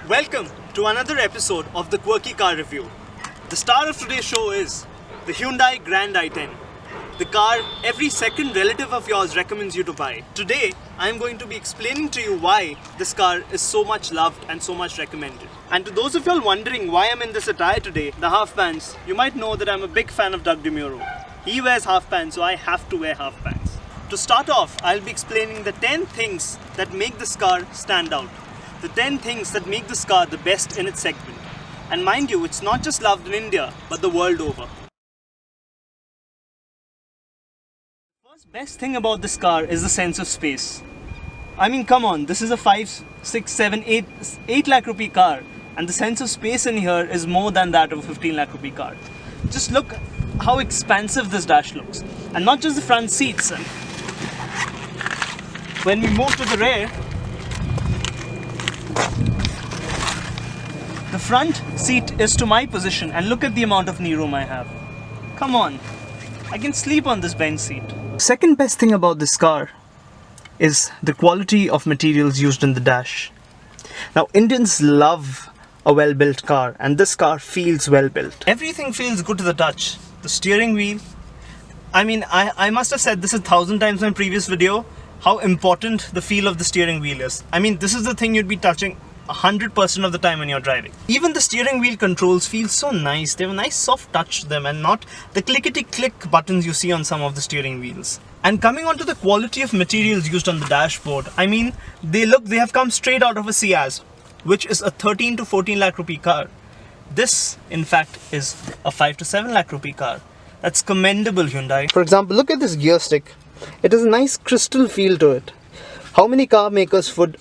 Welcome to another episode of the Quirky Car Review. The star of today's show is the Hyundai Grand i10, the car every second relative of yours recommends you to buy. Today, I am going to be explaining to you why this car is so much loved and so much recommended. And to those of y'all wondering why I'm in this attire today, the half pants, you might know that I'm a big fan of Doug DeMuro. He wears half pants, so I have to wear half pants. To start off, I'll be explaining the 10 things that make this car stand out. The 10 things that make this car the best in its segment. And mind you, it's not just loved in India, but the world over. The first best thing about this car is the sense of space. I mean, come on, this is a 5, 6, 7, 8 lakh rupee car. And the sense of space in here is more than that of a 15 lakh rupee car. Just look how expansive this dash looks. And not just the front seats. When we move to the rear, the front seat is to my position and look at the amount of knee room I have. Come on, I can sleep on this bench seat. Second best thing about this car is the quality of materials used in the dash. Now, Indians love a well-built car, and this car feels well-built. Everything feels good to the touch. The steering wheel, I mean, I must have said this 1,000 times in my previous video, how important the feel of the steering wheel is. I mean, this is the thing you'd be touching 100% of the time when you're driving. Even the steering wheel controls feel so nice. They have a nice soft touch to them and not the clickety-click buttons you see on some of the steering wheels. And coming on to the quality of materials used on the dashboard, I mean, they have come straight out of a Ciaz, which is a 13 to 14 lakh rupee car. This, in fact, is a 5 to 7 lakh rupee car. That's commendable, Hyundai. For example, look at this gear stick. It has a nice crystal feel to it. How many car makers would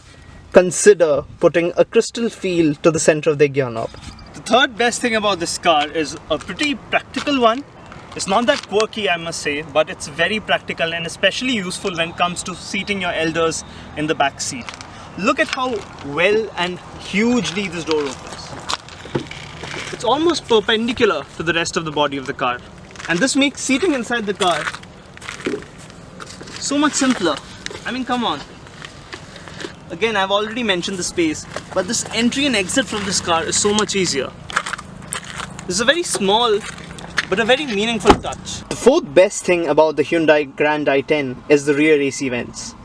consider putting a crystal feel to the center of their gear knob? The third best thing about this car is a pretty practical one. It's not that quirky, I must say, but it's very practical and especially useful when it comes to seating your elders in the back seat. Look at how well and hugely this door opens. It's almost perpendicular to the rest of the body of the car. And this makes seating inside the car so much simpler. I mean, come on. Again, I've already mentioned the space, but this entry and exit from this car is so much easier. This is a very small, but a very meaningful touch. The fourth best thing about the Hyundai Grand i10 is the rear AC vents.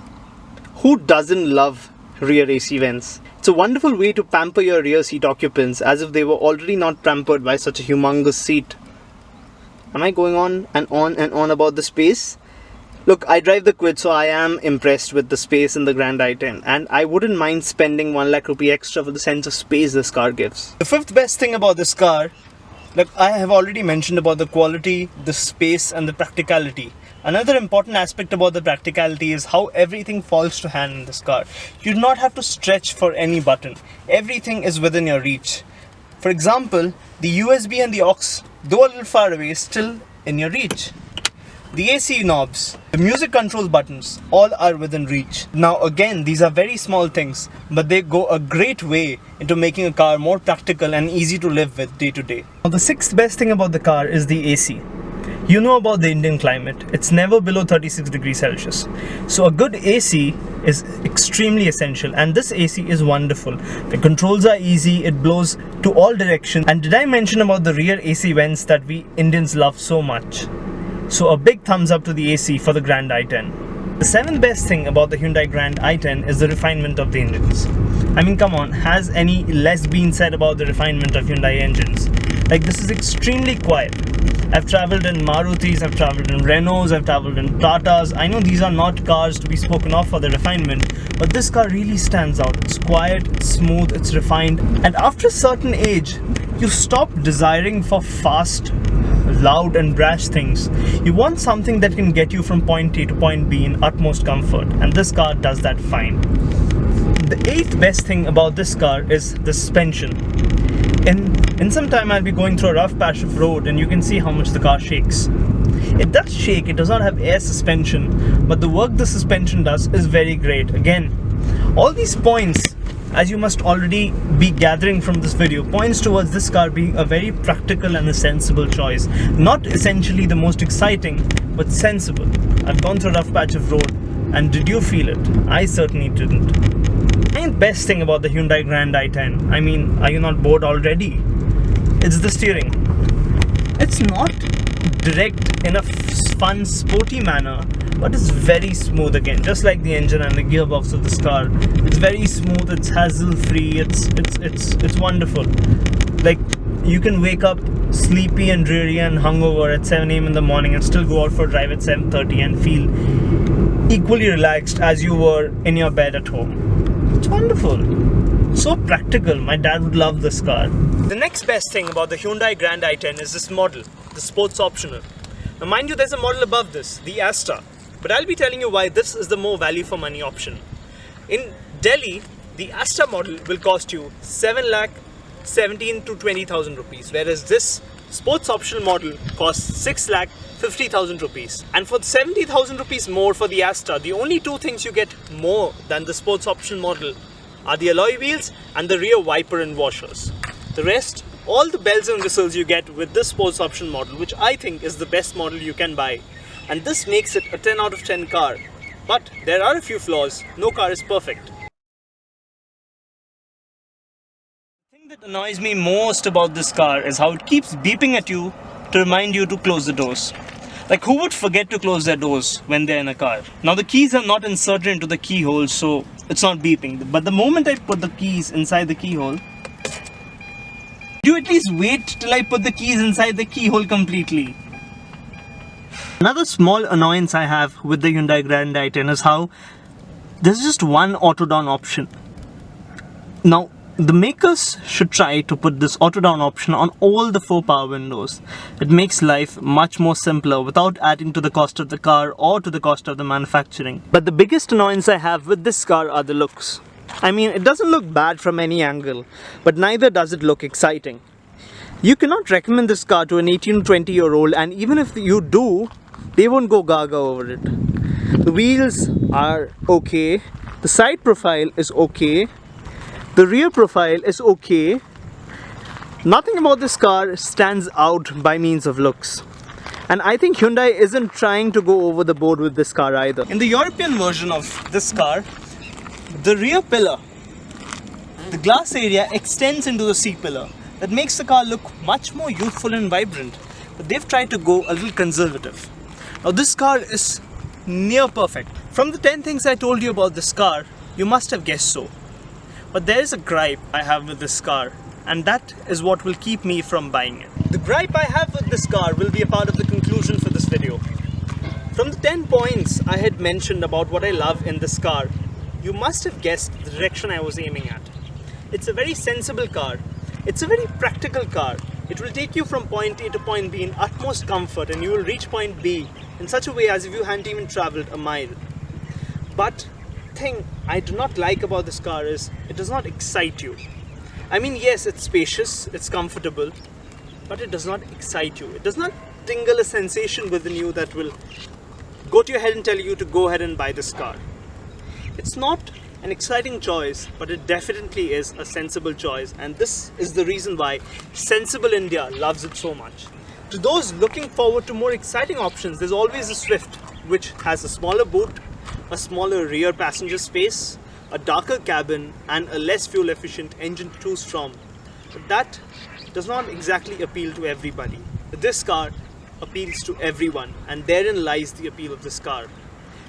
Who doesn't love rear AC vents? It's a wonderful way to pamper your rear seat occupants as if they were already not pampered by such a humongous seat. Am I going on and on and on about the space? Look, I drive the Quid, so I am impressed with the space in the Grand i10, and I wouldn't mind spending 1 lakh rupee extra for the sense of space this car gives. The fifth best thing about this car, look, I have already mentioned about the quality, the space and the practicality. Another important aspect about the practicality is how everything falls to hand in this car. You do not have to stretch for any button. Everything is within your reach. For example, the USB and the aux, though a little far away, is still in your reach. The AC knobs, the music control buttons, all are within reach. Now again, these are very small things, but they go a great way into making a car more practical and easy to live with day to day. Now the sixth best thing about the car is the AC. You know about the Indian climate, it's never below 36 degrees Celsius. So a good AC is extremely essential, and this AC is wonderful. The controls are easy, it blows to all directions. And did I mention about the rear AC vents that we Indians love so much? So a big thumbs up to the AC for the Grand i10. The seventh best thing about the Hyundai Grand i10 is the refinement of the engines. I mean, come on, has any less been said about the refinement of Hyundai engines? Like, this is extremely quiet. I've traveled in Marutis, I've traveled in Renaults, I've traveled in Tatas. I know these are not cars to be spoken of for the refinement, but this car really stands out. It's quiet, it's smooth, it's refined. And after a certain age, you stop desiring for fast, loud and brash things. You want something that can get you from point A to point B in utmost comfort, and this car does that fine. The eighth best thing about this car is the suspension. In some time I'll be going through a rough patch of road and you can see how much the car shakes. It does shake, it does not have air suspension, but the work the suspension does is very great. Again, all these points, as you must already be gathering from this video, points towards this car being a very practical and a sensible choice. Not essentially the most exciting, but sensible. I've gone through a rough patch of road, and did you feel it? I certainly didn't. And best thing about the Hyundai Grand i10, I mean, are you not bored already? It's the steering. It's not direct in a fun, sporty manner, but it's very smooth again, just like the engine and the gearbox of this car. It's very smooth, it's hassle-free, it's wonderful. Like, you can wake up sleepy and dreary and hungover at 7 AM in the morning and still go out for a drive at 7:30 and feel equally relaxed as you were in your bed at home. It's wonderful. So practical. My dad would love this car. The next best thing about the Hyundai Grand i10 is this model, the Sports optional. Now mind you, there's a model above this, the Astra. But I'll be telling you why this is the more value for money option. In Delhi, the Astra model will cost you 7,17,000 to 20,000 rupees, whereas this Sports optional model costs 6,50,000 rupees. And for 70,000 rupees more for the Astra, the only two things you get more than the Sports optional model are the alloy wheels and the rear wiper and washers. The rest, all the bells and whistles you get with this Sports option model, which I think is the best model you can buy. And this makes it a 10 out of 10 car. But there are a few flaws. No car is perfect. The thing that annoys me most about this car is how it keeps beeping at you to remind you to close the doors. Like, who would forget to close their doors when they're in a car? Now the keys are not inserted into the keyhole, so it's not beeping. But the moment I put the keys inside the keyhole, do you at least wait till I put the keys inside the keyhole completely? Another small annoyance I have with the Hyundai Grand i10 is how there's just one auto down option. Now, the makers should try to put this auto down option on all the 4 power windows. It makes life much more simpler without adding to the cost of the car or to the cost of the manufacturing. But the biggest annoyance I have with this car are the looks. I mean, it doesn't look bad from any angle, but neither does it look exciting. You cannot recommend this car to an 18 to 20-year-old, and even if you do, they won't go gaga over it. The wheels are okay, the side profile is okay, the rear profile is okay. Nothing about this car stands out by means of looks. And I think Hyundai isn't trying to go over the board with this car either. In the European version of this car, the rear pillar, the glass area extends into the C-pillar. That makes the car look much more youthful and vibrant. But they've tried to go a little conservative. Now this car is near perfect. From the 10 things I told you about this car, you must have guessed so. But there is a gripe I have with this car, and that is what will keep me from buying it. The gripe I have with this car will be a part of the conclusion for this video. From the 10 points I had mentioned about what I love in this car, you must have guessed the direction I was aiming at. It's a very sensible car. It's a very practical car. It will take you from point A to point B in utmost comfort, and you will reach point B in such a way as if you hadn't even traveled a mile. But the thing I do not like about this car is it does not excite you. I mean, yes, it's spacious, it's comfortable, but it does not excite you. It does not tingle a sensation within you that will go to your head and tell you to go ahead and buy this car. It's not an exciting choice, but it definitely is a sensible choice, and this is the reason why Sensible India loves it so much. To those looking forward to more exciting options, there's always the Swift, which has a smaller boot, a smaller rear passenger space, a darker cabin, and a less fuel efficient engine to choose from. But that does not exactly appeal to everybody. This car appeals to everyone, and therein lies the appeal of this car.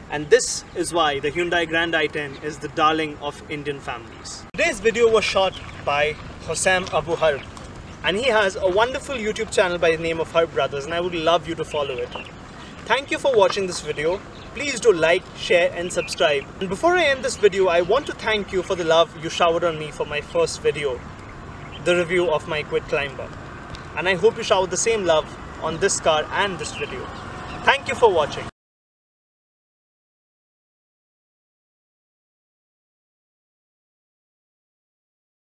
And this is why the Hyundai Grand i10 is the darling of Indian families. Today's video was shot by Hossam Abu Harb, and he has a wonderful YouTube channel by the name of Harb Brothers, and I would love you to follow it. Thank you for watching this video. Please do like, share and subscribe. And before I end this video, I want to thank you for the love you showered on me for my first video, the review of my Quid Climber. And I hope you shower the same love on this car and this video. Thank you for watching.